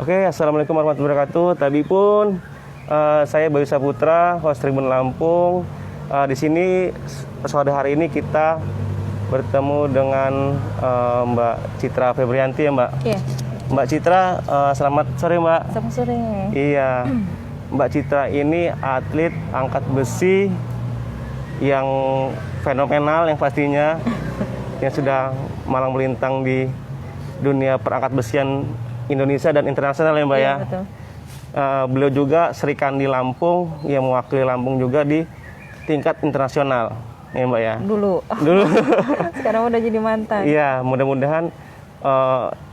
Oke, assalamualaikum warahmatullahi wabarakatuh. Tadi pun saya Bayu Saputra, host Tribun Lampung. Di sini sore hari ini kita bertemu dengan Mbak Citra Febrianti ya Mbak. Iya. Mbak Citra, selamat sore Mbak. Selamat sore. Iya, Mbak Citra ini atlet angkat besi yang fenomenal yang pastinya, yang sudah malang melintang di dunia perangkat besian Indonesia dan internasional ya Mbak Iya, ya. betul. Beliau juga Sri Kandi Lampung yang mewakili Lampung juga di tingkat internasional ya Mbak ya. Dulu. Sekarang udah jadi mantan. Iya, mudah-mudahan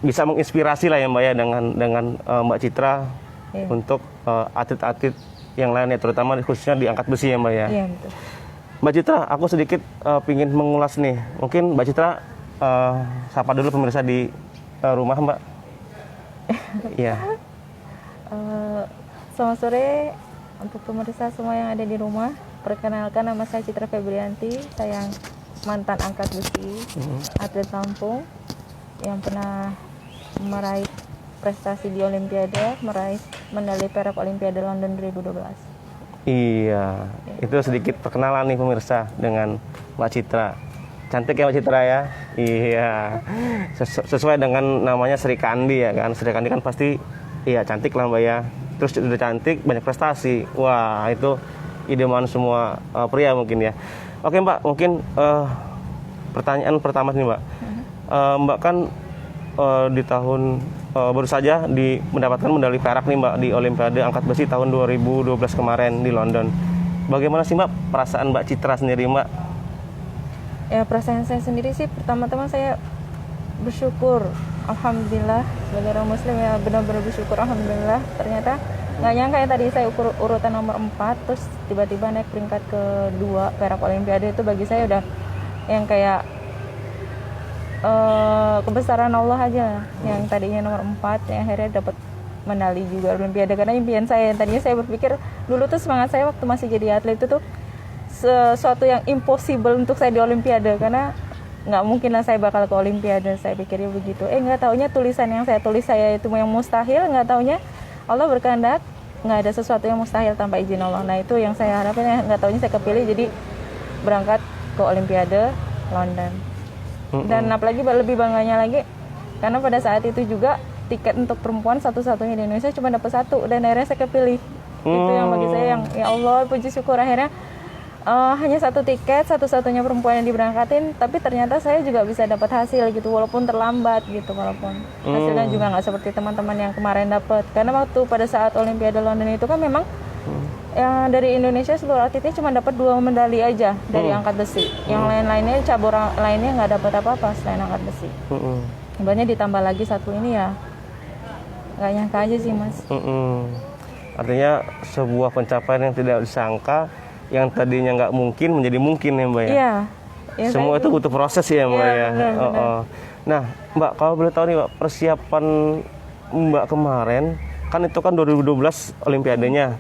bisa menginspirasi lah ya Mbak ya dengan Mbak Citra Iya. untuk atlet-atlet yang lainnya, terutama khususnya di angkat besi ya Mbak ya. Iya, betul. Mbak Citra, aku sedikit pingin mengulas nih. Mungkin Mbak Citra sapa dulu pemirsa di rumah Mbak. Iya. Selamat sore untuk pemirsa semua yang ada di rumah. Perkenalkan, nama saya Citra Febrianti. Saya mantan angkat besi, atlet Lampung yang pernah meraih prestasi di Olimpiade, meraih medali perak Olimpiade London 2012. Iya, itu sedikit perkenalan nih pemirsa dengan Mbak Citra. Cantik ya Mbak Citra ya? Iya, sesuai dengan namanya Sri Kandi ya kan. Sri Kandi kan pasti iya cantik lah Mbak ya. Terus udah cantik, banyak prestasi. Wah, itu idaman semua pria mungkin ya. Oke Mbak, mungkin pertanyaan pertama nih Mbak. Mbak kan di tahun baru saja mendapatkan medali perak nih Mbak di Olimpiade angkat besi tahun 2012 kemarin di London. Bagaimana sih Mbak perasaan Mbak Citra sendiri Mbak? Ya, perasaan saya sendiri sih pertama-tama saya bersyukur, alhamdulillah, sebagai orang muslim ya benar-benar bersyukur, alhamdulillah. Ternyata nggak nyangka ya, tadi saya urutan nomor 4, terus tiba-tiba naik peringkat kedua perak Olimpiade. Itu bagi saya udah yang kayak kebesaran Allah aja. Yang tadinya nomor 4 yang akhirnya dapat medali juga Olimpiade, karena impian saya tadinya, saya berpikir dulu tuh, semangat saya waktu masih jadi atlet itu tuh sesuatu yang impossible untuk saya di Olimpiade, karena nggak mungkin lah saya bakal ke Olimpiade, saya pikirnya begitu. Nggak taunya tulisan yang saya tulis saya itu yang mustahil, nggak taunya Allah berkehendak, nggak ada sesuatu yang mustahil tanpa izin Allah. Nah itu yang saya harapin, nggak taunya saya kepilih jadi berangkat ke Olimpiade London. Dan apalagi lebih bangganya lagi, karena pada saat itu juga tiket untuk perempuan satu-satunya di Indonesia cuma dapat 1, dan akhirnya saya kepilih. Itu yang bagi saya yang ya Allah, puji syukur, akhirnya hanya 1 tiket, satu-satunya perempuan yang diberangkatin, tapi ternyata saya juga bisa dapat hasil gitu, walaupun terlambat gitu, walaupun hasilnya juga nggak seperti teman-teman yang kemarin dapat. Karena waktu pada saat Olimpiade London itu kan memang yang dari Indonesia seluruh atletnya cuma dapat 2 medali aja dari angkat besi. Yang lain-lainnya, cabur lainnya nggak dapat apa-apa selain angkat besi. Sebenarnya ditambah lagi 1 ini ya, nggak nyangka aja sih Mas. Artinya sebuah pencapaian yang tidak disangka, yang tadinya nggak mungkin menjadi mungkin ya Mbak ya? Iya. Ya, semua itu butuh proses ya Mbak ya? Benar. Nah Mbak, kalau boleh tahu nih Mbak, persiapan Mbak kemarin, kan itu kan 2012 Olimpiadenya.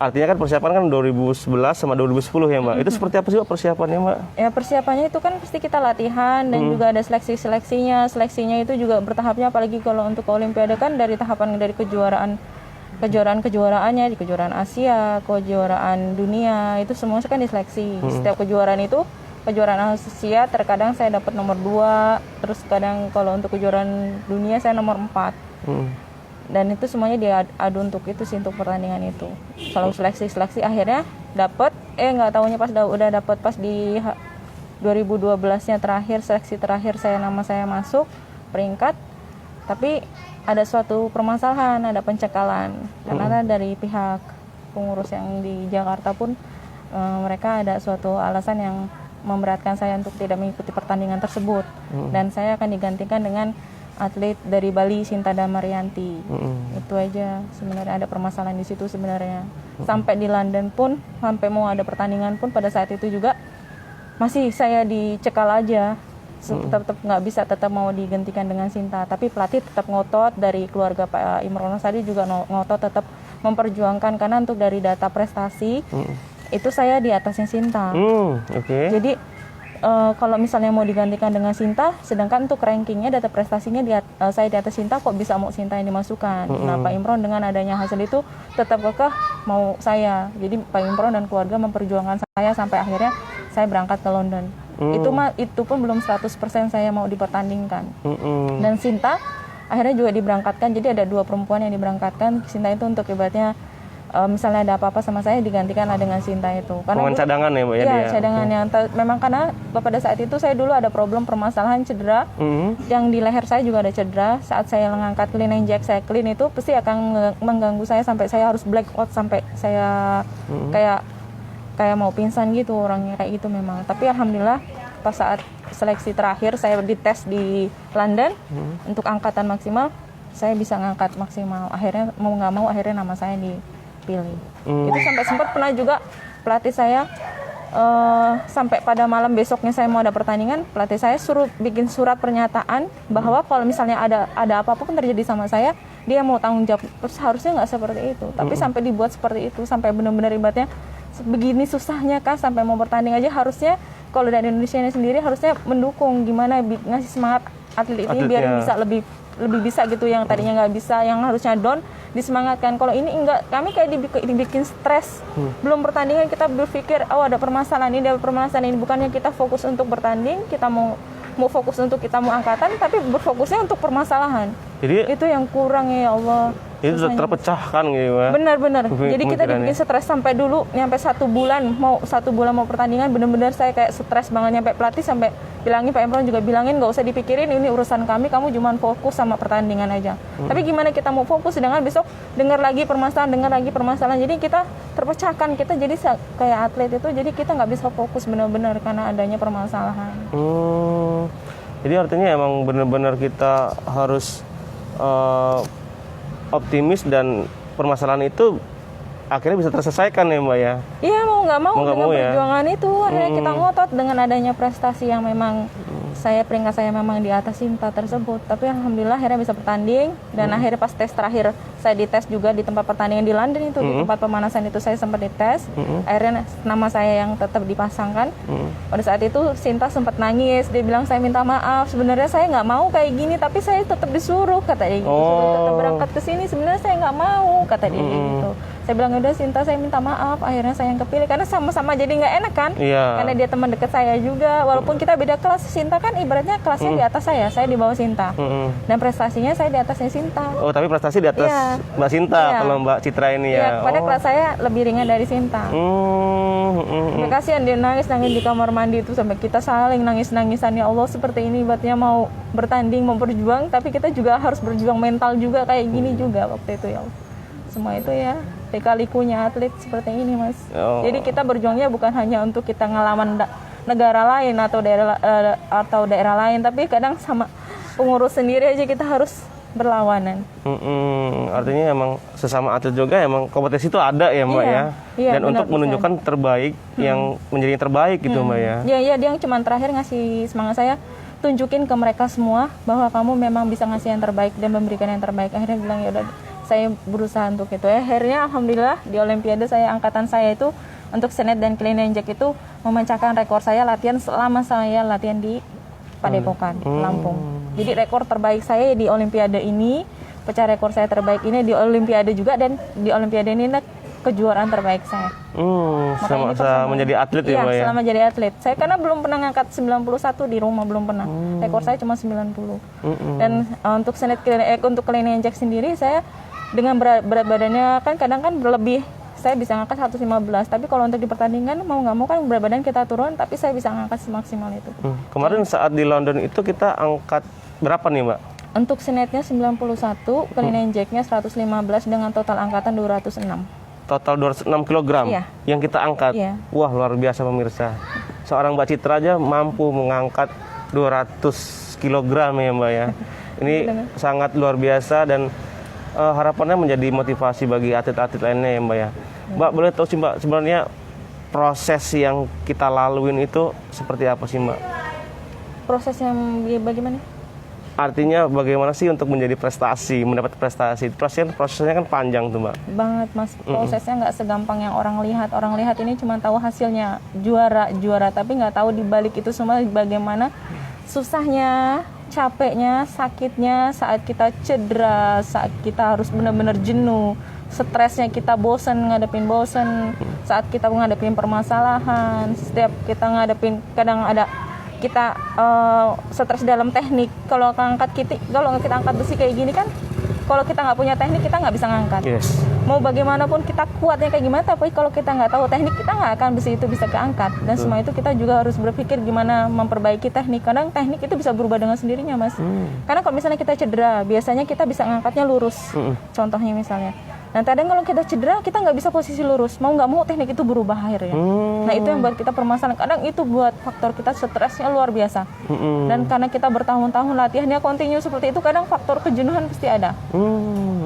Artinya kan persiapan kan 2011 sama 2010 ya Mbak. Itu seperti apa sih Mbak persiapannya Mbak? Ya, persiapannya itu kan pasti kita latihan dan juga ada seleksinya. Seleksinya itu juga bertahapnya, apalagi kalau untuk Olimpiade kan dari tahapan dari kejuaraannya, di kejuaraan Asia, kejuaraan dunia, itu semua kan diseleksi. Setiap kejuaraan itu, kejuaraan Asia terkadang saya dapat nomor 2, terus kadang kalau untuk kejuaraan dunia saya nomor 4. Dan itu semuanya diadu untuk itu sih, untuk pertandingan itu. Kalau seleksi akhirnya dapat, nggak tahunya pas udah dapat pas di 2012-nya terakhir, seleksi terakhir nama saya masuk peringkat, tapi ada suatu permasalahan, ada pencekalan. Karena dari pihak pengurus yang di Jakarta pun mereka ada suatu alasan yang memberatkan saya untuk tidak mengikuti pertandingan tersebut. Dan saya akan digantikan dengan atlet dari Bali, Sinta Damarianti. Itu aja sebenarnya, ada permasalahan di situ sebenarnya. Sampai di London pun, sampai mau ada pertandingan pun pada saat itu juga masih saya dicekal aja. Tetap nggak bisa, tetap mau digantikan dengan Sinta, tapi pelatih tetap ngotot, dari keluarga Pak Imron Sadi juga ngotot tetap memperjuangkan, karena untuk dari data prestasi itu saya di atasnya Sinta. Jadi kalau misalnya mau digantikan dengan Sinta, sedangkan untuk rankingnya data prestasinya saya di atas Sinta, kok bisa mau Sinta yang dimasukkan. Nah, Pak Imron dengan adanya hasil itu tetap kekeh mau saya. Jadi Pak Imron dan keluarga memperjuangkan saya sampai akhirnya saya berangkat ke London. Itu pun belum 100% saya mau dipertandingkan. Dan Sinta akhirnya juga diberangkatkan. Jadi ada 2 perempuan yang diberangkatkan. Sinta itu untuk ibaratnya misalnya ada apa-apa sama saya digantikanlah dengan Sinta itu. Karena Dengan cadangan ya Mbak ya? Iya, dia? cadangan yang memang karena pada saat itu saya dulu ada problem permasalahan cedera. Yang di leher saya juga ada cedera. Saat saya mengangkat clean and jack, saya clean itu pasti akan mengganggu saya sampai saya harus black out sampai saya kayak mau pingsan gitu orangnya kayak gitu memang. Tapi alhamdulillah pas saat seleksi terakhir saya dites di London untuk angkatan maksimal, saya bisa ngangkat maksimal. Akhirnya mau nggak mau akhirnya nama saya dipilih. Itu sampai sempat pernah juga pelatih saya sampai pada malam besoknya saya mau ada pertandingan, pelatih saya suruh bikin surat pernyataan bahwa kalau misalnya ada apa-apa pun terjadi sama saya, dia mau tanggung jawab. Harusnya nggak seperti itu, tapi sampai dibuat seperti itu, sampai benar-benar ibaratnya begini susahnya kah sampai mau bertanding aja. Harusnya kalau dari Indonesia ini sendiri harusnya mendukung, gimana ngasih semangat atlet ini biar bisa lebih bisa gitu, yang tadinya nggak bisa, yang harusnya down disemangatkan. Kalau ini enggak, kami kayak dibikin stres. Belum pertandingan kita berpikir ada permasalahan ini, ada permasalahan ini. Bukannya kita fokus untuk bertanding, kita mau fokus untuk kita mau angkatan, tapi berfokusnya untuk permasalahan. Jadi itu yang kurang ya Allah. itu terpecahkan gitu ya. Benar-benar. Jadi kita dibikin stres sampai dulu nyampe 1 bulan mau pertandingan, benar-benar saya kayak stres banget. Nyampe pelatih sampai bilangin, Pak Imron juga bilangin nggak usah dipikirin, ini urusan kami, kamu cuma fokus sama pertandingan aja. Tapi gimana kita mau fokus sedangkan besok dengar lagi permasalahan, jadi kita terpecahkan, kita jadi kayak atlet itu, jadi kita nggak bisa fokus benar-benar karena adanya permasalahan. Jadi artinya emang benar-benar kita harus optimis dan permasalahan itu akhirnya bisa terselesaikan ya Mbak ya? Iya, mau nggak mau dengan perjuangan itu akhirnya kita ngotot dengan adanya prestasi yang memang peringkat saya memang di atas Sinta tersebut. Tapi alhamdulillah akhirnya bisa bertanding, dan akhirnya pas tes terakhir saya dites juga di tempat pertandingan di London itu, di tempat pemanasan itu saya sempat dites. Akhirnya nama saya yang tetap dipasangkan. Pada saat itu Sinta sempat nangis, dia bilang saya minta maaf, sebenarnya saya nggak mau kayak gini tapi saya tetap disuruh, kata dia gitu. Suruh tetap berangkat ke sini, sebenarnya saya nggak mau, kata dia gitu. Saya bilang udah Sinta, saya minta maaf. Akhirnya saya yang kepilih karena sama-sama jadi nggak enak kan? Karena dia teman dekat saya juga, walaupun kita beda kelas. Sinta kan ibaratnya kelasnya di atas saya di bawah Sinta. Dan prestasinya saya di atasnya Sinta. Oh, tapi prestasi di atas Mbak Sinta kalau Mbak Citra ini ya? Pada kelas saya lebih ringan dari Sinta. Kasihan dia nangis di kamar mandi itu, sampai kita saling nangis-nangisan. Ya Allah, seperti ini ibaratnya mau bertanding, mau berjuang, tapi kita juga harus berjuang mental juga kayak gini juga waktu itu ya Allah. Semua itu ya lika-likunya atlet seperti ini Mas. Jadi kita berjuangnya bukan hanya untuk kita ngelawan negara lain atau daerah lain, tapi kadang sama pengurus sendiri aja kita harus berlawanan. Artinya emang sesama atlet juga emang kompetisi itu ada ya Mbak ya? Dan untuk menunjukkan terbaik yang menjadi yang terbaik gitu Mbak ya? Iya, dia yang cuma terakhir ngasih semangat saya, tunjukin ke mereka semua bahwa kamu memang bisa ngasih yang terbaik dan memberikan yang terbaik. Akhirnya bilang ya udah, saya berusaha untuk itu. Akhirnya alhamdulillah di Olimpiade angkatan saya itu untuk senet dan clean and jack itu memecahkan rekor saya latihan selama saya latihan di Padepokan, Lampung. Jadi rekor terbaik saya di Olimpiade ini, pecah rekor saya terbaik ini di Olimpiade juga, dan di Olimpiade ini kejuaraan terbaik saya. Selama menjadi atlet ya Mbak ya? Selama jadi atlet. Saya karena belum pernah ngangkat 91 di rumah, belum pernah. Rekor saya cuma 90. Dan untuk senet untuk clean and jack sendiri saya dengan berat badannya kan kadang kan berlebih, saya bisa ngangkat 115, tapi kalau untuk di pertandingan mau nggak mau kan berat badan kita turun, tapi saya bisa ngangkat semaksimal itu. Kemarin saat di London itu kita angkat berapa nih Mbak? Untuk senetnya 91, clean and jacknya 115 dengan total angkatan 206. Total 206 kg yang kita angkat? Wah, luar biasa pemirsa. Seorang Mbak Citra aja mampu mengangkat 200 kg ya Mbak ya. Ini sangat luar biasa, dan harapannya menjadi motivasi bagi atlet-atlet lainnya ya Mbak ya. Mbak, boleh tahu sih Mbak, sebenarnya proses yang kita laluin itu seperti apa sih Mbak? Proses yang bagaimana? artinya bagaimana sih untuk menjadi prestasi, mendapat prestasi? Prosesnya kan panjang tuh Mbak. Banget Mas, prosesnya nggak segampang yang orang lihat. Orang lihat ini cuma tahu hasilnya juara, tapi nggak tahu di balik itu semua bagaimana susahnya, capeknya, sakitnya saat kita cedera, saat kita harus benar-benar jenuh, stresnya kita bosan, saat kita menghadapin permasalahan, setiap kita ngadepin, kadang ada kita stres dalam teknik. Kalau kita angkat besi kayak gini kan, kalau kita nggak punya teknik kita nggak bisa ngangkat. Yes. Mau bagaimanapun kita kuatnya kayak gimana, tapi kalau kita nggak tahu teknik kita nggak akan besi itu bisa keangkat. Dan semua itu kita juga harus berpikir gimana memperbaiki teknik. Kadang teknik itu bisa berubah dengan sendirinya Mas. Karena kalau misalnya kita cedera, biasanya kita bisa ngangkatnya lurus. Contohnya misalnya. Nah kadang kalau kita cedera, kita nggak bisa posisi lurus. Mau nggak mau teknik itu berubah akhirnya. Nah itu yang buat kita permasalahan. Kadang itu buat faktor kita stresnya luar biasa. Dan karena kita bertahun-tahun latihannya kontinu seperti itu, kadang faktor kejenuhan pasti ada.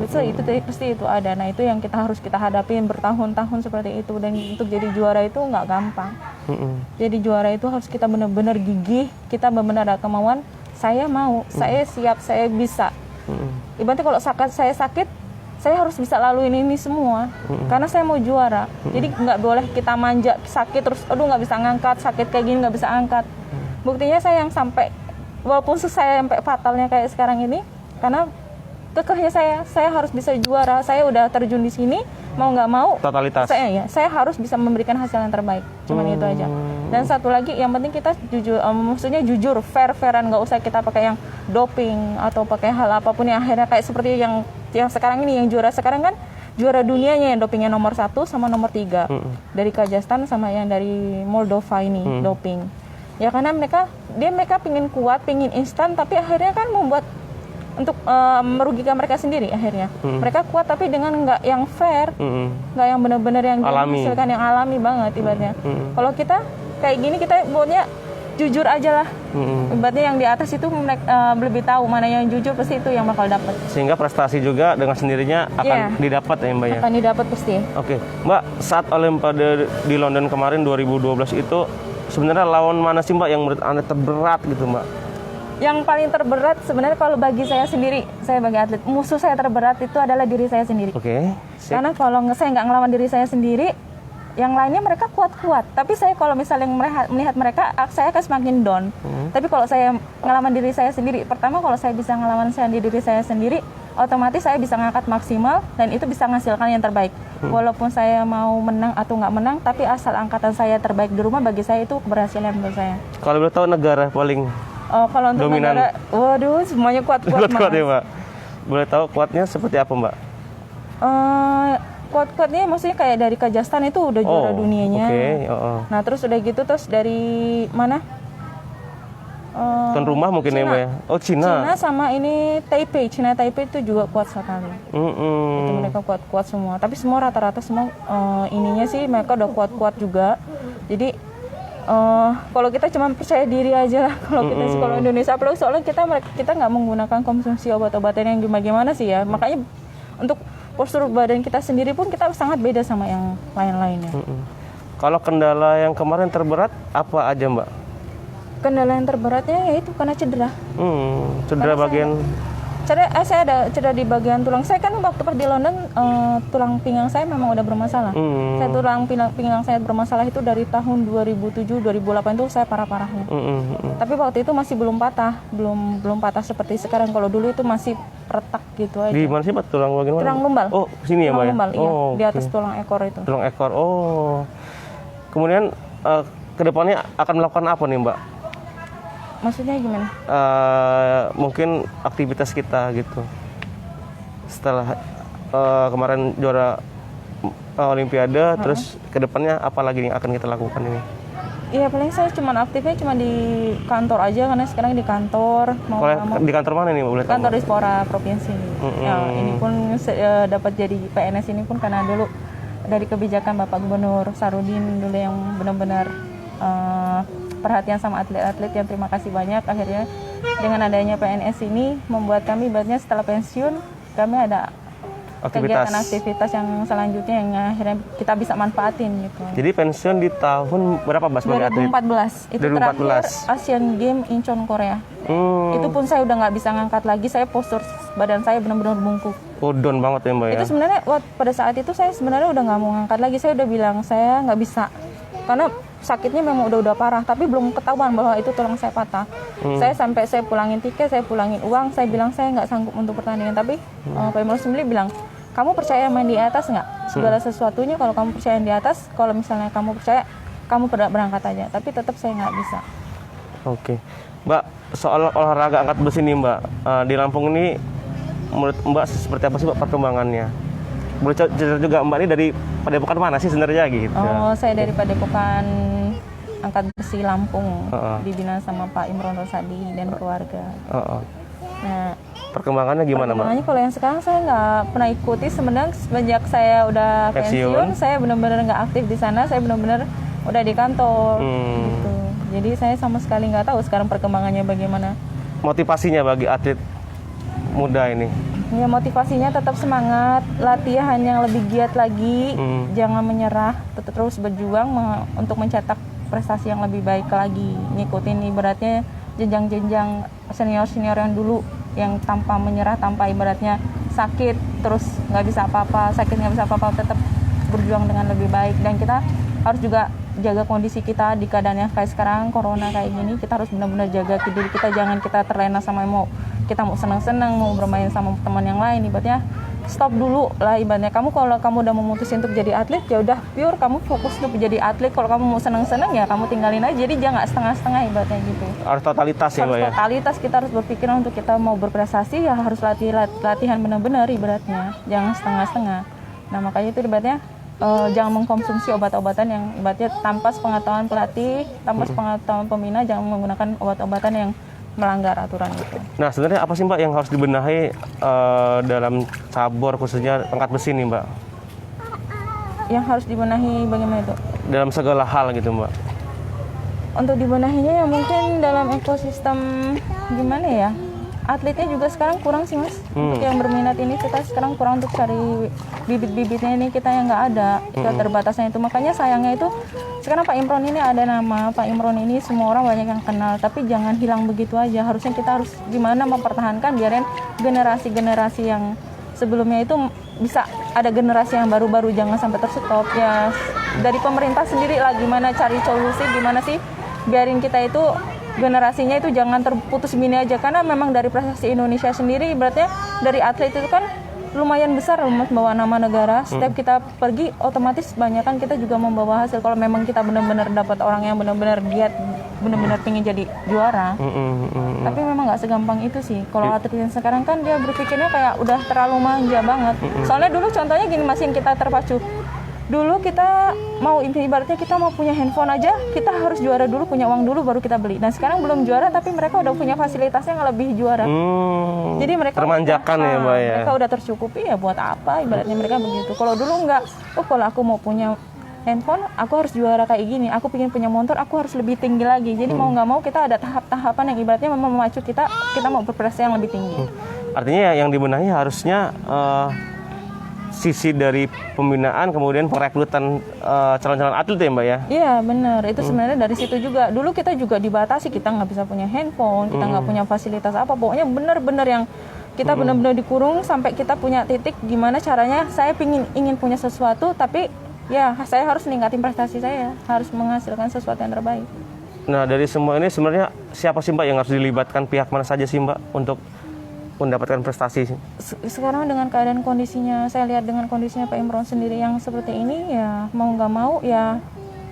Itu pasti itu ada. Nah itu yang kita harus kita hadapin bertahun-tahun seperti itu. Dan untuk jadi juara itu nggak gampang. Jadi juara itu harus kita benar-benar gigih. Kita benar-benar ada kemauan. Saya mau, saya siap, saya bisa. Ibaratnya kalau saya sakit, saya harus bisa laluin ini semua karena saya mau juara. Jadi nggak boleh kita manja, sakit terus aduh nggak bisa ngangkat, sakit kayak gini nggak bisa angkat. Buktinya saya yang sampai walaupun saya sampai fatalnya kayak sekarang ini, karena kekehnya saya harus bisa juara. Saya udah terjun di sini, mau nggak mau Totalitas. saya harus bisa memberikan hasil yang terbaik. Cuman itu aja. Dan satu lagi yang penting kita jujur, maksudnya jujur, fairan, nggak usah kita pakai yang doping atau pakai hal apapun yang akhirnya kayak seperti yang sekarang ini, yang juara sekarang kan juara dunianya yang dopingnya nomor 1 sama nomor 3 dari Kazakhstan sama yang dari Moldova ini doping. Ya karena mereka pingin kuat, pingin instan, tapi akhirnya kan membuat untuk merugikan mereka sendiri akhirnya. Mereka kuat tapi dengan nggak yang fair, nggak yang benar-benar yang dihasilkan, yang alami banget ibaratnya. Kalau kita kayak gini kita buatnya jujur aja lah. Ibaratnya yang di atas itu mereka lebih tahu mana yang jujur, pasti itu yang bakal dapat. Sehingga prestasi juga dengan sendirinya akan didapat ya Mbak ya. Akan didapat pasti. Oke, Mbak, saat Olimpiade di London kemarin 2012 itu sebenarnya lawan mana sih Mbak yang menurut Anda terberat gitu Mbak? Yang paling terberat sebenarnya kalau bagi saya sendiri, saya bagi atlet, musuh saya terberat itu adalah diri saya sendiri. Oke. Karena kalau saya nggak ngelawan diri saya sendiri, yang lainnya mereka kuat-kuat. Tapi saya kalau misalnya melihat mereka, saya akan semakin down. Tapi kalau saya ngelawan diri saya sendiri, pertama kalau saya bisa ngelawan diri saya sendiri, otomatis saya bisa ngangkat maksimal dan itu bisa menghasilkan yang terbaik. Walaupun saya mau menang atau nggak menang, tapi asal angkatan saya terbaik di rumah, bagi saya itu keberhasilan menurut saya. Kalau boleh tahu negara paling kalau untuk dominan. negara, waduh semuanya kuat-kuat. Kuat ya Mbak. Boleh tahu kuatnya seperti apa Mbak? Kuat-kuatnya maksudnya kayak dari Kazakhstan itu udah juara dunianya. Nah terus udah gitu terus dari mana? Tuan rumah mungkin ya Mbak ya? Oh Cina. Cina sama ini Taipei. Cina Taipei itu juga kuat sekali. Itu mereka kuat-kuat semua. Tapi semua rata-rata semua ininya sih mereka udah kuat-kuat juga. Jadi kalau kita cuma percaya diri aja lah. Kalau kita sih kalau Indonesia, apalagi soalnya kita nggak menggunakan konsumsi obat-obatan yang gimana sih ya. Makanya untuk postur badan kita sendiri pun kita sangat beda sama yang lain-lainnya. Kalau kendala yang kemarin terberat apa aja Mbak? Kendala yang terberatnya yaitu karena cedera. Cedera bagian. Saya ada cedera di bagian tulang. Saya kan waktu pas di London tulang pinggang saya memang udah bermasalah. Saya tulang pinggang saya bermasalah itu dari tahun 2007-2008 itu saya parah-parahnya. Tapi waktu itu masih belum patah, belum patah seperti sekarang. Kalau dulu itu masih retak gitu aja. Di mana sih Pak tulang bagian mana? Tulang lumbal. Oh, sini ya Mbak ya? Lumbal, iya. Di atas tulang ekor itu. Tulang ekor. Kemudian kedepannya akan melakukan apa nih Mbak? Maksudnya gimana? Mungkin aktivitas kita gitu. Setelah kemarin juara Olimpiade, terus kedepannya apa lagi yang akan kita lakukan ini? Iya paling saya aktifnya cuma di kantor aja karena sekarang di kantor. Di kantor mana nih boleh tahu? Kantor Dispora Provinsi. Ya, ini pun dapat jadi PNS ini pun karena dulu dari kebijakan Bapak Gubernur Sarudin dulu yang benar-benar perhatian sama atlet-atlet, yang terima kasih banyak. Akhirnya dengan adanya PNS ini membuat kami ibaratnya setelah pensiun kami ada kegiatan-aktivitas yang selanjutnya yang akhirnya kita bisa manfaatin gitu. Jadi pensiun di tahun berapa Mbak sebagai atlet? 2014 itu 2014. terakhir Asian Games Incheon Korea. Itu pun saya udah nggak bisa ngangkat lagi, saya postur badan saya benar-benar bungkuk. Oh, down banget ya Mbak ya? Itu sebenarnya pada saat itu saya sebenarnya udah nggak mau ngangkat lagi, saya udah bilang saya nggak bisa karena sakitnya memang udah parah, tapi belum ketahuan bahwa itu tulang saya patah. Saya pulangin tiket, saya pulangin uang, saya bilang saya nggak sanggup untuk pertandingan, tapi Pak Imron sendiri bilang, kamu percaya main di atas nggak? Segala sesuatunya kalau kamu percaya di atas, kalau misalnya kamu percaya, kamu berangkat aja. Tapi tetap saya nggak bisa. Oke, Mbak, soal olahraga angkat besi nih Mbak, di Lampung ini menurut Mbak seperti apa sih Mbak perkembangannya? Boleh cerita juga Mbak ini dari Padepokan mana sih sebenarnya gitu? Oh, saya dari Padepokan Angkat Besi Lampung, dibina sama Pak Imron Rosadi dan keluarga. Nah, perkembangannya gimana Mbak? Perkembangannya kalau yang sekarang saya nggak pernah ikuti, sebenarnya semenjak saya udah pensiun, saya benar-benar nggak aktif di sana, saya benar-benar udah di kantor gitu. Jadi saya sama sekali nggak tahu sekarang perkembangannya bagaimana. Motivasinya bagi atlet muda ini? Ya motivasinya tetap semangat, latihan yang lebih giat lagi, jangan menyerah, tetap terus berjuang untuk mencetak prestasi yang lebih baik lagi. Ngikutin ibaratnya jenjang-jenjang senior-senior yang dulu, yang tanpa menyerah, tanpa ibaratnya sakit terus nggak bisa apa-apa, tetap berjuang dengan lebih baik. Dan kita harus juga jaga kondisi kita di keadaan yang kayak sekarang, corona kayak gini, kita harus benar-benar jaga diri kita, jangan kita terlena sama kita mau senang-senang, mau bermain sama teman yang lain, ibaratnya stop dulu lah ibaratnya. Kalau kamu udah memutusin untuk jadi atlet, ya udah pure kamu fokus untuk jadi atlet. Kalau kamu mau senang-senang ya kamu tinggalin aja. Jadi jangan setengah-setengah ibaratnya gitu. Harus totalitas ya Mbak ya? Totalitas, kita harus berpikir untuk kita mau berprestasi ya harus latihan benar-benar ibaratnya. Jangan setengah-setengah. Nah makanya itu ibaratnya jangan mengkonsumsi obat-obatan yang ibaratnya tanpa sepengetahuan pelatih, tanpa sepengetahuan pembina, jangan menggunakan obat-obatan yang melanggar aturan itu. Nah sebenarnya apa sih Mbak yang harus dibenahi dalam cabur khususnya angkat besi nih Mbak? Yang harus dibenahi bagaimana itu? Dalam segala hal gitu Mbak. Untuk dibenahinya ya mungkin dalam ekosistem gimana ya? Atletnya juga sekarang kurang sih Mas. Untuk yang berminat ini kita sekarang kurang untuk cari bibit-bibitnya ini, kita yang nggak ada. Kita terbatasnya itu. Makanya sayangnya itu sekarang Pak Imron ini ada nama. Pak Imron ini semua orang banyak yang kenal. Tapi jangan hilang begitu aja. Harusnya kita harus gimana mempertahankan biarin generasi-generasi yang sebelumnya itu bisa ada generasi yang baru-baru, jangan sampai terstop. Ya dari pemerintah sendiri lah gimana cari solusi, gimana sih biarin kita itu generasinya itu jangan terputus gini aja, karena memang dari prestasi Indonesia sendiri ibaratnya dari atlet itu kan lumayan besar membawa nama negara. Setiap kita pergi otomatis banyak kan kita juga membawa hasil kalau memang kita benar-benar dapat orang yang benar-benar giat, benar-benar pengen jadi juara. Tapi memang nggak segampang itu sih. Kalau atlet yang sekarang kan dia berpikirnya kayak udah terlalu manja banget. Soalnya dulu contohnya gini Mas, kita terpacu. Dulu kita mau ibaratnya kita mau punya handphone aja, kita harus juara dulu, punya uang dulu baru kita beli. Nah sekarang belum juara tapi mereka udah punya fasilitasnya yang lebih juara. Jadi mereka termanjakan ya Mbak ya. Mereka udah tercukupi ya buat apa ibaratnya mereka begitu. Kalau dulu enggak, kalau aku mau punya handphone, aku harus juara kayak gini. Aku pengen punya motor, aku harus lebih tinggi lagi. Jadi mau nggak mau kita ada tahap-tahapan yang ibaratnya memang memacu kita mau berprestasi yang lebih tinggi. Artinya yang dibenahi harusnya sisi dari pembinaan, kemudian perekrutan calon-calon atlet ya Mbak ya? Iya benar, itu sebenarnya dari situ juga. Dulu kita juga dibatasi, kita nggak bisa punya handphone, kita nggak punya fasilitas apa. Pokoknya benar-benar yang kita benar-benar dikurung sampai kita punya titik gimana caranya saya ingin punya sesuatu, tapi ya saya harus meningkatin prestasi saya, harus menghasilkan sesuatu yang terbaik. Nah dari semua ini sebenarnya siapa sih Mbak yang harus dilibatkan, pihak mana saja sih Mbak untuk mendapatkan prestasi? Sekarang dengan keadaan kondisinya, saya lihat dengan kondisinya Pak Imron sendiri yang seperti ini, ya mau nggak mau ya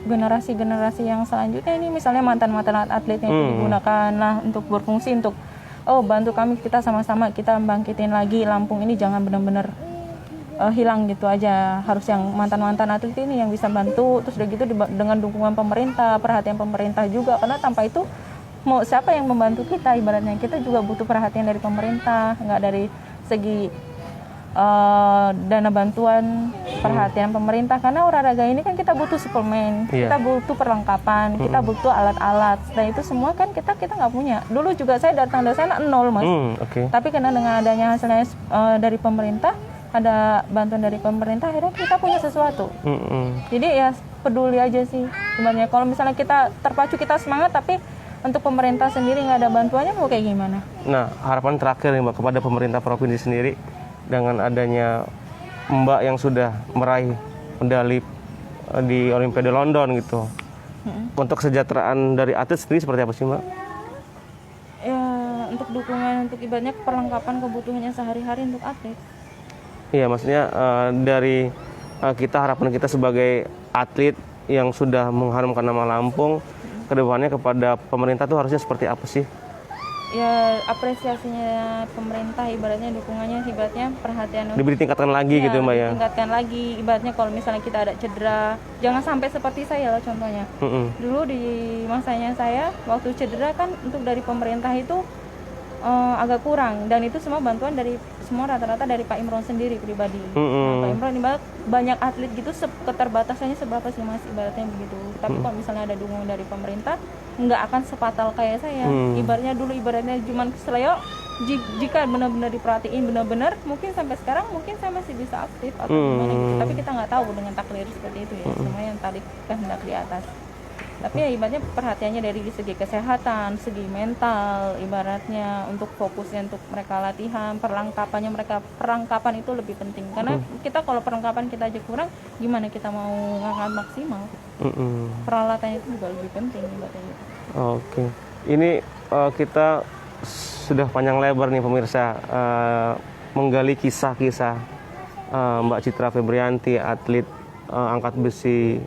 generasi-generasi yang selanjutnya ini misalnya mantan-mantan atletnya itu digunakan lah untuk berfungsi untuk bantu kami, kita sama-sama kita bangkitin lagi Lampung ini, jangan benar-benar hilang gitu aja. Harus yang mantan-mantan atlet ini yang bisa bantu, terus udah gitu dengan dukungan pemerintah, perhatian pemerintah juga, karena tanpa itu mau siapa yang membantu kita, ibaratnya kita juga butuh perhatian dari pemerintah, nggak dari segi dana bantuan, perhatian pemerintah, karena olahraga ini kan kita butuh suplemen, kita butuh perlengkapan, kita butuh alat-alat, dan itu semua kan kita nggak punya. Dulu juga saya datang dari sana nol Mas, tapi karena dengan adanya hasilnya dari pemerintah, ada bantuan dari pemerintah, akhirnya kita punya sesuatu. Jadi ya peduli aja sih sebenarnya. Kalau misalnya kita terpacu, kita semangat, tapi untuk pemerintah sendiri nggak ada bantuannya, mau kayak gimana? Nah, harapan terakhir nih Mbak kepada pemerintah provinsi sendiri dengan adanya Mbak yang sudah meraih medali di Olimpiade London gitu. Untuk kesejahteraan dari atlet sendiri seperti apa sih Mbak? Ya untuk dukungan, untuk ibaratnya perlengkapan kebutuhannya sehari-hari untuk atlet. Iya, maksudnya dari kita, harapan kita sebagai atlet yang sudah mengharumkan nama Lampung, kedepannya kepada pemerintah tuh harusnya seperti apa sih? Ya apresiasinya pemerintah, ibaratnya dukungannya, ibaratnya perhatian Diberi tingkatkan lagi gitu Mbak ya? Tingkatkan lagi, ibaratnya kalau misalnya kita ada cedera, jangan sampai seperti saya lah contohnya. Dulu di masanya saya, waktu cedera kan untuk dari pemerintah itu agak kurang, dan itu semua bantuan dari semua rata-rata dari Pak Imron sendiri pribadi. Nah, Pak Imron ibarat banyak atlet gitu, keterbatasannya seberapa sih Mas, ibaratnya begitu. Tapi kalau misalnya ada dukungan dari pemerintah, nggak akan sefatal kayak saya. Ibaratnya dulu, ibaratnya cuman keseleo, jika benar-benar diperhatiin benar-benar, mungkin sampai sekarang mungkin saya masih bisa aktif atau gimana gitu. Tapi kita nggak tahu dengan takdir seperti itu ya, semua yang tadi kehendak di atas. Tapi ya ibaratnya perhatiannya dari segi kesehatan, segi mental, ibaratnya untuk fokusnya untuk mereka latihan, perlengkapan itu lebih penting. Karena kita kalau perlengkapan kita aja kurang, gimana kita mau ngangkat maksimal? Peralatannya itu juga lebih penting ibaratnya. Oke, ini kita sudah panjang lebar nih pemirsa menggali kisah-kisah Mbak Citra Febrianti, atlet angkat besi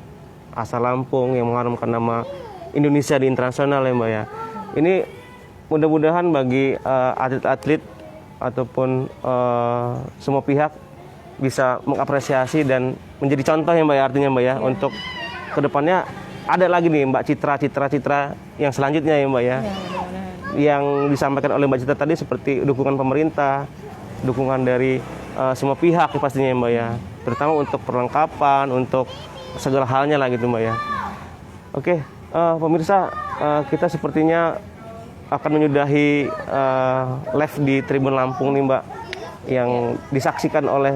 asal Lampung yang mengharumkan nama Indonesia di internasional ya Mbak ya. Ini mudah-mudahan bagi atlet-atlet ataupun semua pihak bisa mengapresiasi dan menjadi contoh ya Mbak ya, artinya Mbak ya, untuk kedepannya ada lagi nih Mbak Citra yang selanjutnya ya Mbak ya. Yang disampaikan oleh Mbak Citra tadi seperti dukungan pemerintah, dukungan dari semua pihak pastinya ya Mbak ya, terutama untuk perlengkapan, untuk segala halnya lah gitu Mbak ya. Oke, pemirsa, kita sepertinya akan menyudahi live di Tribun Lampung nih Mbak, yang disaksikan oleh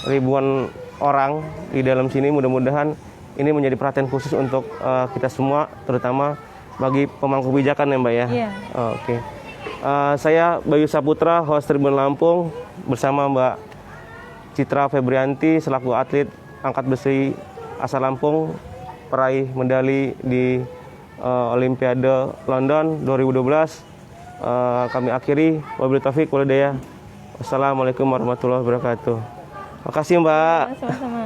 ribuan orang di dalam sini. Mudah-mudahan ini menjadi perhatian khusus untuk kita semua, terutama bagi pemangku kebijakan ya Mbak ya. Oke. Saya Bayu Saputra, host Tribun Lampung, bersama Mbak Citra Febrianti selaku atlet angkat besi asal Lampung, peraih medali di Olimpiade London 2012. Kami akhiri, wabillahi taufiq wal hidayah. Wassalamualaikum warahmatullahi wabarakatuh. Makasih Mbak. Sama-sama.